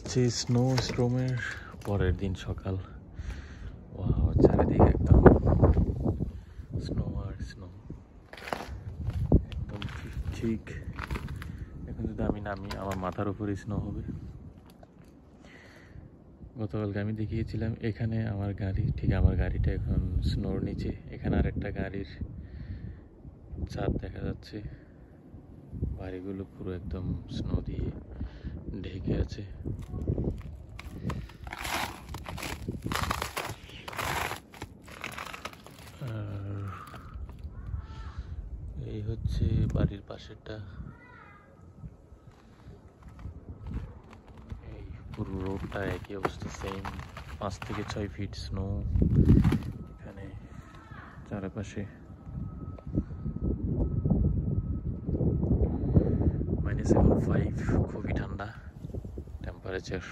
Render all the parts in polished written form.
হচ্ছে স্নো স্ট্রমের পরের দিন সকাল। ওয়াও, চারিদিকে একদম স্নো আর স্নো, একদম ঠিক। এখন যদি আমি নামি, আমার মাথার উপরে স্নো হবে। গতকালকে আমি দেখিয়েছিলাম এখানে আমার গাড়ি, ঠিক আমার গাড়িটা এখন স্নোর নিচে। এখানে আর একটা গাড়ির ছাদ দেখা যাচ্ছে। বাড়িগুলো পুরো একদম স্নো দিয়ে ঢেকে আছে। আর এই হচ্ছে বাড়ির পাশেরটা। এই পুরো রোডটা একই অবস্থা, সেম 5 থেকে 6 ফিট স্নো এখানে চারপাশে। -5, খুবই ঠান্ডা টেম্পারেচার।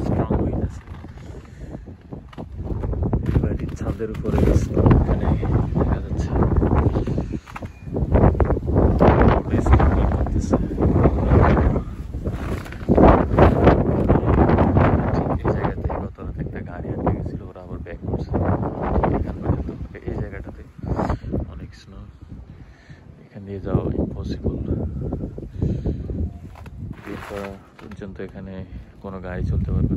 স্ট্রং উইন্ড আছে। বাড়ির ছাদের উপরে স্নো এখানে দেখা যাচ্ছে। এই জায়গাতে গত রাতে একটা গাড়ি আটকে গেছিল, ওরা আবার ব্যাক করছে। এখান পর্যন্ত এই জায়গাটাতে অনেক স্নো, এখান দিয়ে যাওয়া ইম্পসিবল। দিনটা পর্যন্ত এখানে কোনো গাড়ি চলতে পারবে না।